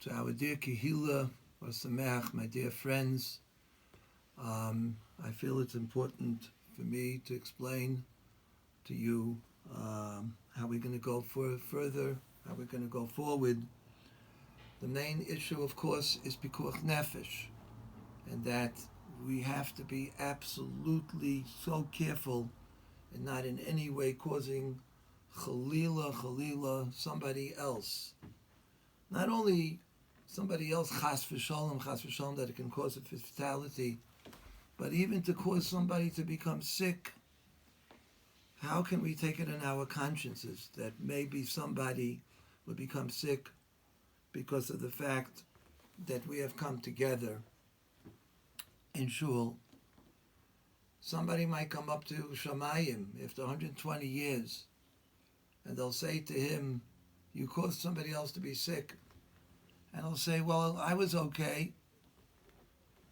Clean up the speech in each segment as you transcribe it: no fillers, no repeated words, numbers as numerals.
to our dear Kehila or Somayach, my dear friends. I feel it's important for me to explain to you how we're going to go further, how we're going to go forward. The main issue, of course, is Pikuach Nefesh, and that we have to be absolutely so careful and not in any way causing Chalila, somebody else. Not only somebody else, chas v'shalom, that it can cause a fatality, but even to cause somebody to become sick. How can we take it in our consciences that maybe somebody would become sick because of the fact that we have come together in shul? Somebody might come up to Shamayim after 120 years, and they'll say to him, "You caused somebody else to be sick." And he'll say, "Well, I was okay."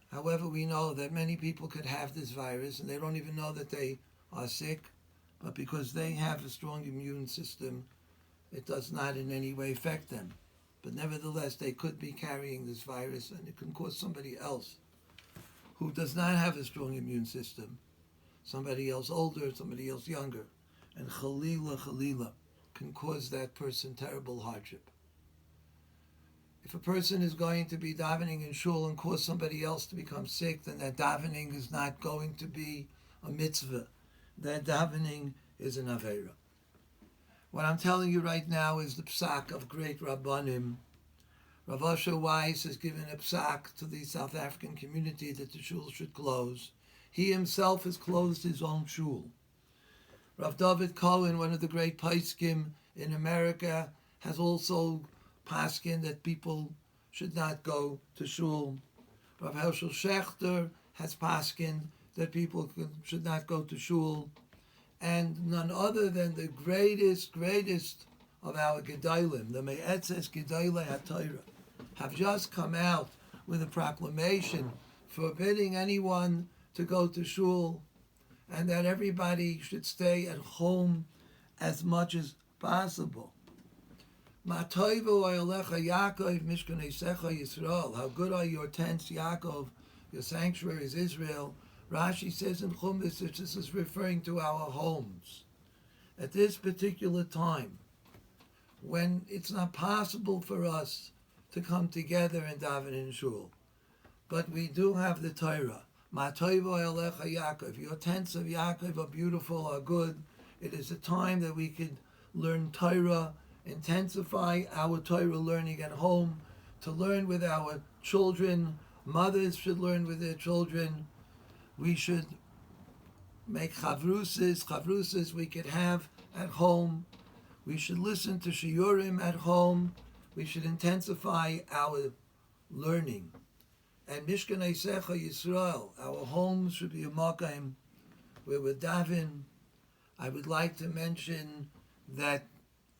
However, we know that many people could have this virus, and they don't even know that they are sick, but because they have a strong immune system, it does not in any way affect them. But nevertheless, they could be carrying this virus, and it can cause somebody else who does not have a strong immune system, somebody else older, somebody else younger, and Chalila, can cause that person terrible hardship. If a person is going to be davening in shul and cause somebody else to become sick, then that davening is not going to be a mitzvah. That davening is an aveira. What I'm telling you right now is the psak of great Rabbanim. Rav Asher Weiss has given a psak to the South African community that the shul should close. He himself has closed his own shul. Rav David Cohen, one of the great poskim in America, has also paskin that people should not go to shul. Rav Hershel Schechter has paskin that people should not go to shul. And none other than the greatest of our Gedolim, the Me'etzes Gedolei HaTorah, have just come out with a proclamation forbidding anyone to go to shul, and that everybody should stay at home as much as possible. Ma toivu ayalecha Yaakov mishkanesecha Yisrael. How good are your tents, Yaakov, your sanctuaries, Israel. Rashi says in Chumash that this is referring to our homes. At this particular time, when it's not possible for us to come together and daven in shul, but we do have the Torah. Ma toivu ayalecha Yaakov. Your tents of Yaakov are beautiful, are good. It is a time that we can learn Torah, intensify our Torah learning at home, to learn with our children. Mothers should learn with their children. We should make chavrusas we could have at home. We should listen to shiurim at home. We should intensify our learning. And Mishkanei Secha Yisrael, our homes should be a makam where we're daven. I would like to mention that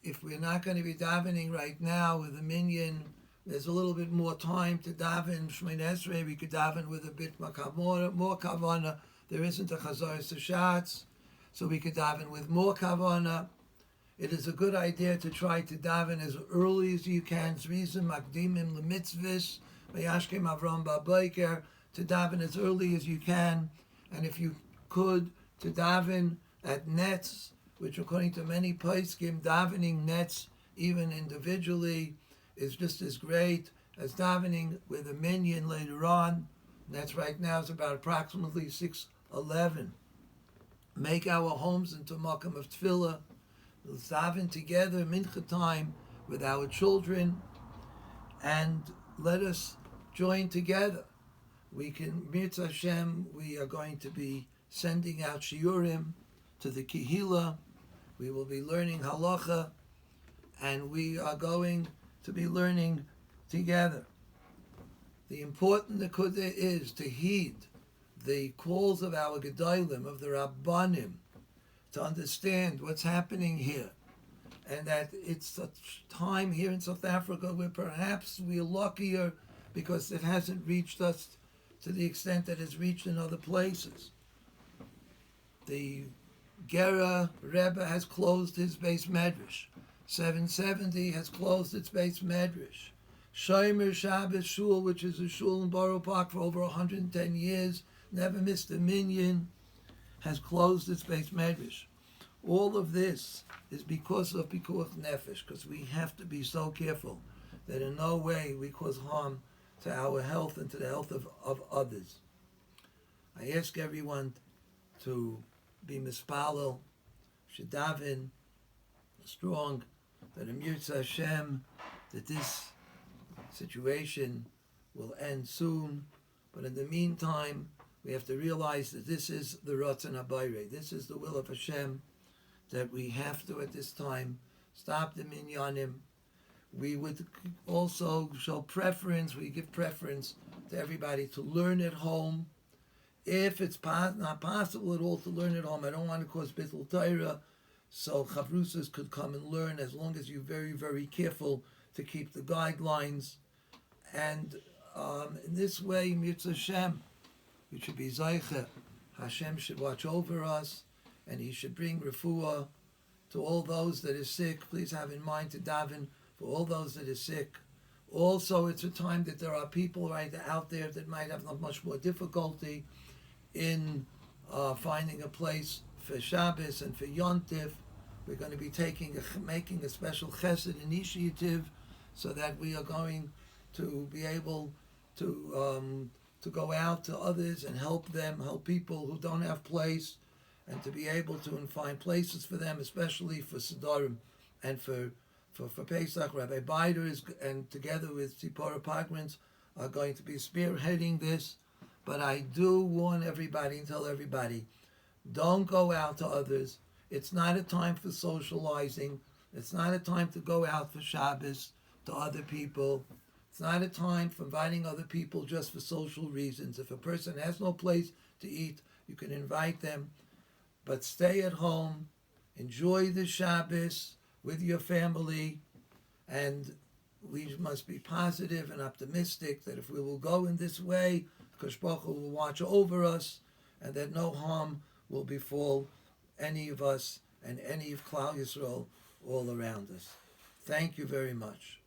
if we're not going to be davening right now with a minyan, there's a little bit more time to daven Shemini Esrei. We could daven with a bit more kavana. There isn't a chazaras hashatz, so we could daven with more kavana. It is a good idea to try to daven as early as you can. Zrizim makdimim lemitzvus, vayashkem avram ba'boker, to daven as early as you can. And if you could, to daven at nets, which according to many poskim, davening nets even individually is just as great as davening with a minyan later on. And that's right now is about approximately 6:11. Make our homes into makam of tefillah. Let's daven together mincha time with our children, and let us join together. We can, Mirz Hashem, we are going to be sending out shiurim to the Kehila. We will be learning halacha, and we are going to be learning together. The important nekuda is to heed the calls of our Gedolim, of the Rabbanim, to understand what's happening here, and that it's such time here in South Africa where perhaps we're luckier because it hasn't reached us to the extent that it's reached in other places. The Gera Rebbe has closed his base medrash. 770 has closed its base medrash. Shomer Shabbos Shul, which is a shul in Auerbach for over 110 years, never missed a minyan, has closed its base medrash. All of this is because of Pikuach Nefesh, because we have to be so careful that in no way we cause harm to our health and to the health of others. I ask everyone to be mispalel, shedavin, strong, that Amir Hashem, that this situation will end soon. But in the meantime, we have to realize that this is the Ratzon HaBayre. This is the will of Hashem, that we have to, at this time, stop the minyanim. We would also show preference, we give preference to everybody to learn at home. If it's not possible at all to learn at home, I don't want to cause bittul Torah, so chavrusas could come and learn, as long as you're very, very careful to keep the guidelines. And in this way, Mitzvah Hashem, we should be Zaycha. Hashem should watch over us, and He should bring refuah to all those that are sick. Please have in mind to daven for all those that are sick. Also, it's a time that there are people right out there that might have much more difficulty in finding a place for Shabbos and for Yontif. We're going to be making a special chesed initiative, so that we are going to be able to go out to others and help them, help people who don't have place, and to be able to find places for them, especially for Sidorim and for Pesach. Rabbi Beider and together with Tzipora Pogrins are going to be spearheading this. But I do warn everybody and tell everybody, don't go out to others. It's not a time for socializing. It's not a time to go out for Shabbos to other people. It's not a time for inviting other people just for social reasons. If a person has no place to eat, you can invite them. But stay at home, enjoy the Shabbos with your family, and we must be positive and optimistic that if we will go in this way, Kadosh Baruch Hu will watch over us, and that no harm will befall any of us and any of Klal Yisrael all around us. Thank you very much.